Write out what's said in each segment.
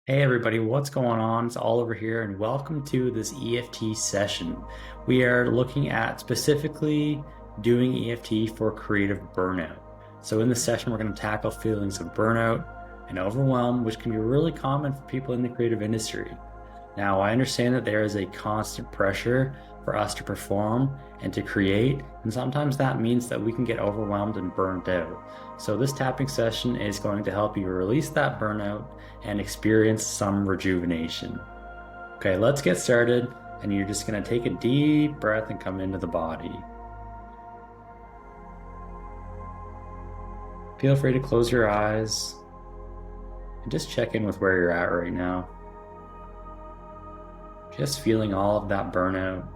Hey everybody, what's going on? It's Oliver here, and welcome to this EFT session. We are looking at specifically doing EFT for creative burnout. So in this session, we're going to tackle feelings of burnout and overwhelm, which can be really common for people in the creative industry. Now, I understand that there is a constant pressure for us to perform and to create, and sometimes that means that we can get overwhelmed and burnt out. So this tapping session is going to help you release that burnout and experience some rejuvenation. Okay, let's get started, and you're just going to take a deep breath and come into the body. Feel free to close your eyes and just check in with where you're at right now. Just feeling all of that burnout,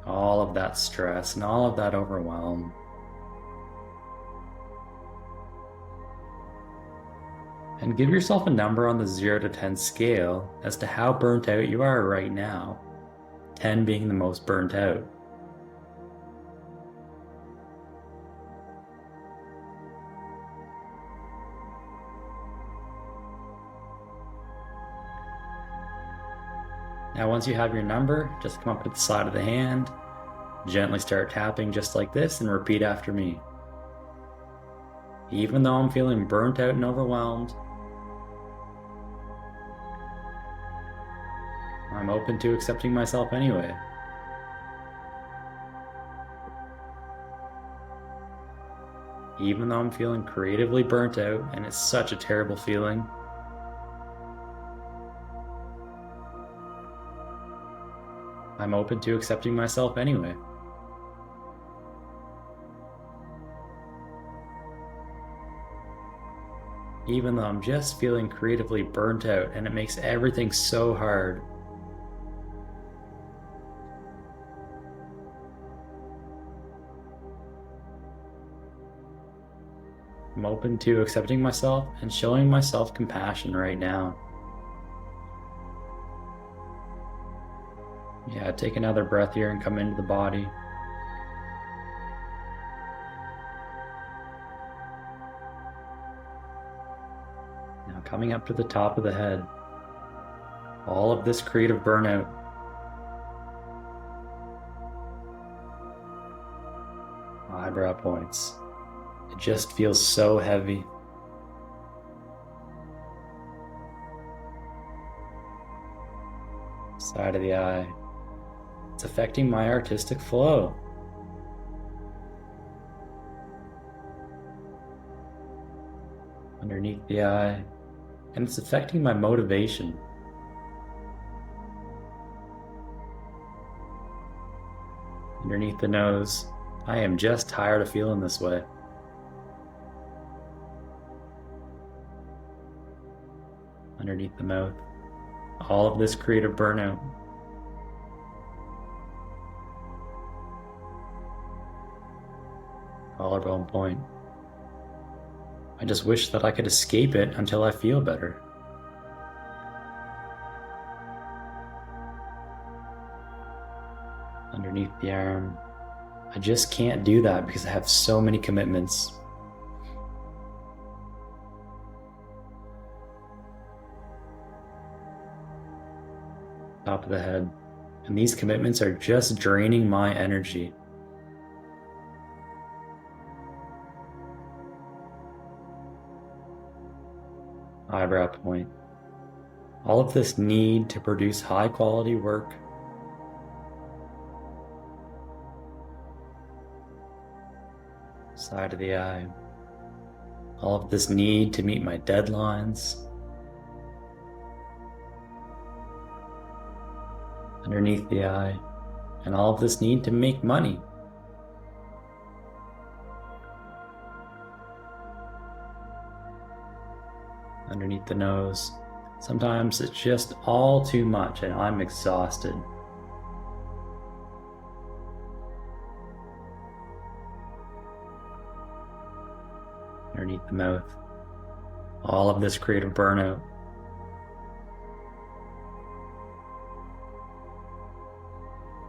all of that stress, and all of that overwhelm. And give yourself a number on the 0 to 10 scale as to how burnt out you are right now, 10 being the most burnt out. Now, once you have your number, just come up to the side of the hand, gently start tapping just like this, and repeat after me. Even though I'm feeling burnt out and overwhelmed, I'm open to accepting myself anyway. Even though I'm feeling creatively burnt out, and it's such a terrible feeling, I'm open to accepting myself anyway. Even though I'm just feeling creatively burnt out and it makes everything so hard, I'm open to accepting myself and showing myself compassion right now. Yeah, take another breath here and come into the body. Now coming up to the top of the head, all of this creative burnout, eyebrow points. It just feels so heavy. Side of the eye. It's affecting my artistic flow. Underneath the eye. And it's affecting my motivation. Underneath the nose. I am just tired of feeling this way. Underneath the mouth. All of this creative burnout. Collarbone point. I just wish that I could escape it until I feel better. Underneath the arm. I just can't do that because I have so many commitments. Top of the head. And these commitments are just draining my energy. Eyebrow point. All of this need to produce high quality work. Side of the eye. All of this need to meet my deadlines. Underneath the eye. And all of this need to make money. Underneath the nose. Sometimes it's just all too much and I'm exhausted. Underneath the mouth. All of this creative burnout.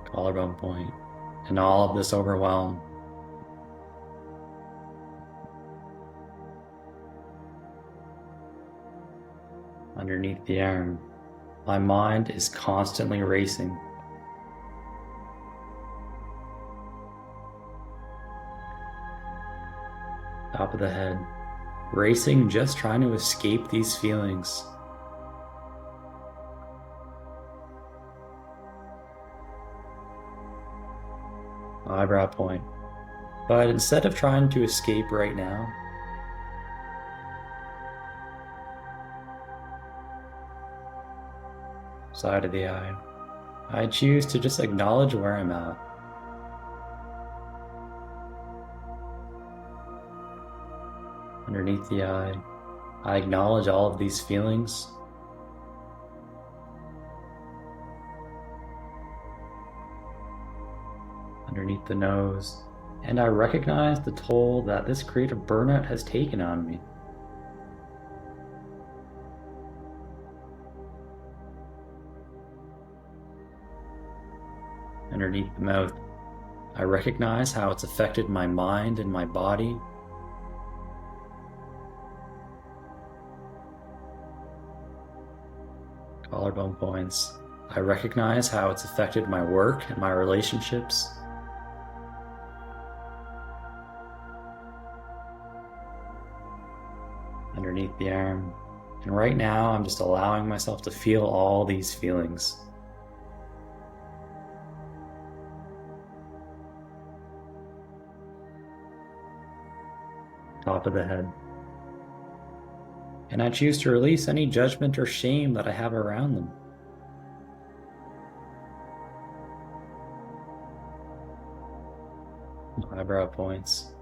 Collarbone point. And all of this overwhelm. underneath the arm. My mind is constantly racing. Top of the head. Racing, just trying to escape these feelings. Eyebrow point. But instead of trying to escape right now, side of the eye, I choose to just acknowledge where I'm at. Underneath the eye, I acknowledge all of these feelings. Underneath the nose, and I recognize the toll that this creative burnout has taken on me. Underneath the mouth, I recognize how it's affected my mind and my body. Collarbone points, I recognize how it's affected my work and my relationships. Underneath the arm, and right now I'm just allowing myself to feel all these feelings. Top of the head. And I choose to release any judgment or shame that I have around them. Eyebrow points.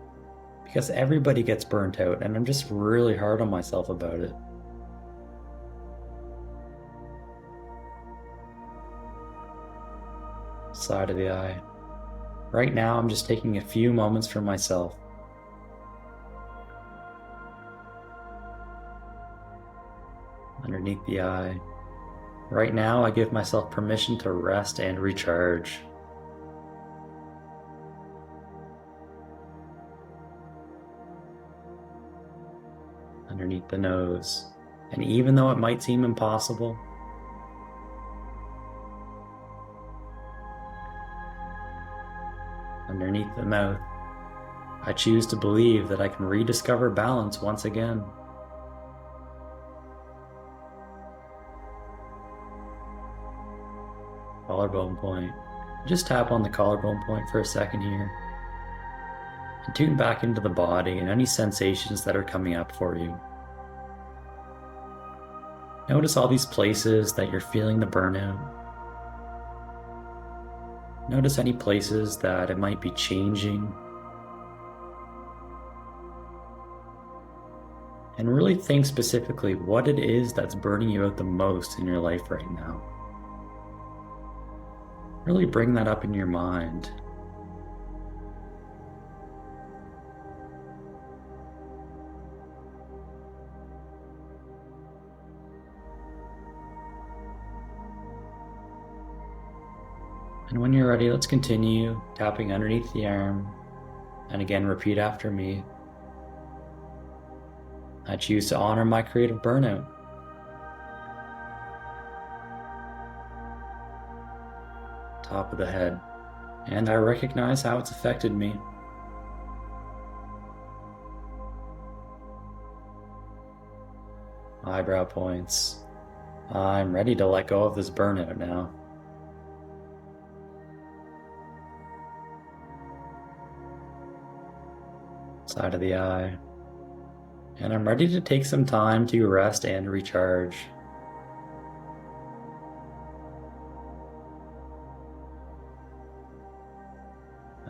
Because everybody gets burnt out, and I'm just really hard on myself about it. Side of the eye. Right now, I'm just taking a few moments for myself. Underneath the eye. Right now, I give myself permission to rest and recharge. Underneath the nose. And even though it might seem impossible, underneath the mouth, I choose to believe that I can rediscover balance once again. Collarbone point. Just tap on the collarbone point for a second here. And tune back into the body and any sensations that are coming up for you. Notice all these places that you're feeling the burnout. Notice any places that it might be changing. And really think specifically what it is that's burning you out the most in your life right now. Really bring that up in your mind. And when you're ready, let's continue tapping underneath the arm. And again, repeat after me. I choose to honor my creative burnout. Top of the head. And I recognize how it's affected me. Eyebrow points. I'm ready to let go of this burnout now. Side of the eye. And I'm ready to take some time to rest and recharge.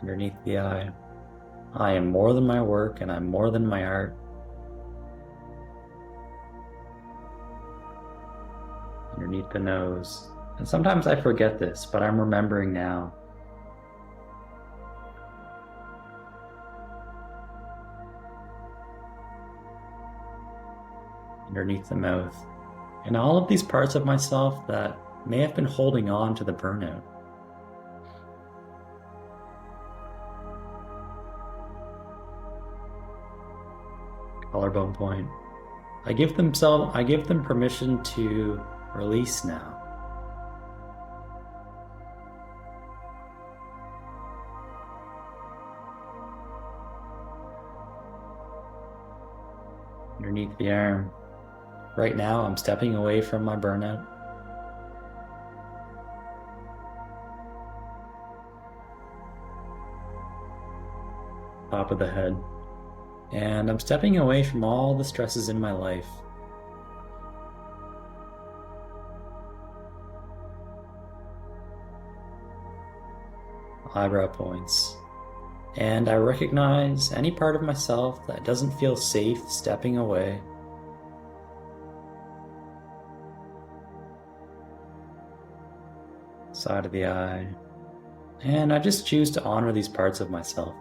Underneath the eye. I am more than my work and I'm more than my art. Underneath the nose. And sometimes I forget this, but I'm remembering now. Underneath the mouth, and all of these parts of myself that may have been holding on to the burnout. Collarbone point. I give them permission to release now. Underneath the arm. Right now, I'm stepping away from my burnout. Top of the head. And I'm stepping away from all the stresses in my life. Eyebrow points. And I recognize any part of myself that doesn't feel safe stepping away. Side of the eye. And I just choose to honor these parts of myself.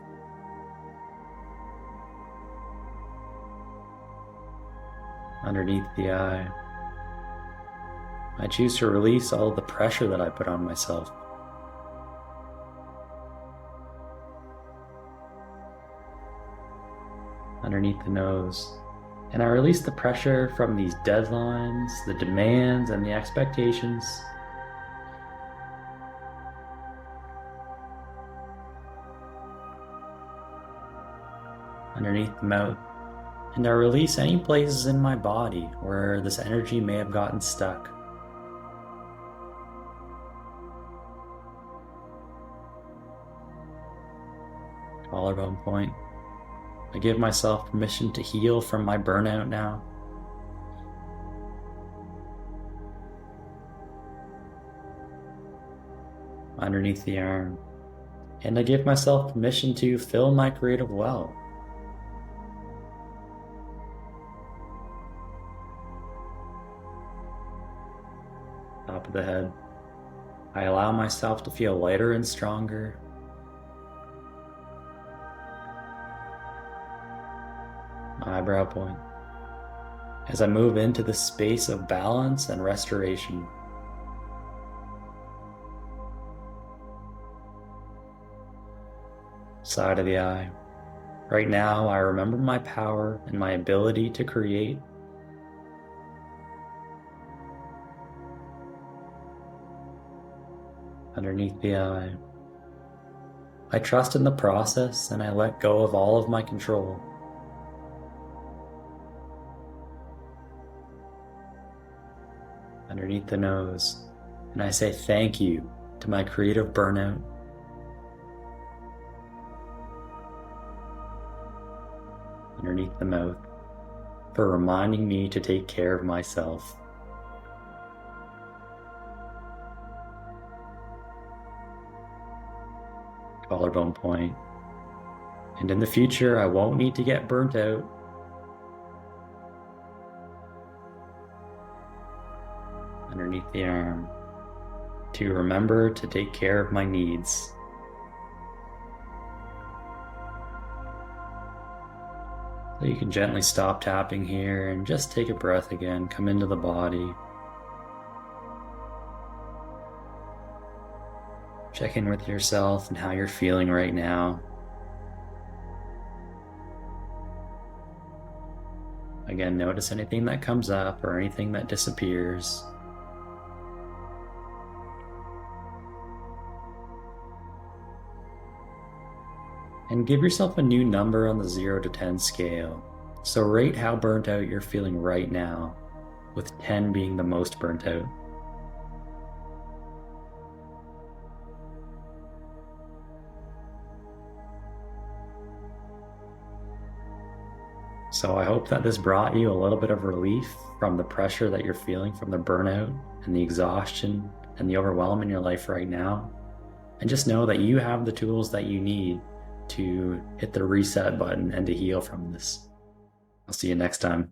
Underneath the eye. I choose to release all of the pressure that I put on myself. Underneath the nose. And I release the pressure from these deadlines, the demands, and the expectations. Underneath the mouth. And I release any places in my body where this energy may have gotten stuck. Collarbone point. I give myself permission to heal from my burnout now. Underneath the arm. And I give myself permission to fill my creative well. Top of the head. I allow myself to feel lighter and stronger. Eyebrow point. As I move into the space of balance and restoration. Side of the eye. Right now, I remember my power and my ability to create. Underneath the eye. I trust in the process and I let go of all of my control. Underneath the nose. And I say thank you to my creative burnout. Underneath the mouth. For reminding me to take care of myself. Collarbone point. And in the future, I won't need to get burnt out. Underneath the arm. To remember to take care of my needs. So you can gently stop tapping here and just take a breath again. Come into the body. Check in with yourself and how you're feeling right now. Again, notice anything that comes up or anything that disappears. And give yourself a new number on the 0 to 10 scale. So rate how burnt out you're feeling right now, with 10 being the most burnt out. So I hope that this brought you a little bit of relief from the pressure that you're feeling from the burnout and the exhaustion and the overwhelm in your life right now. And just know that you have the tools that you need to hit the reset button and to heal from this. I'll see you next time.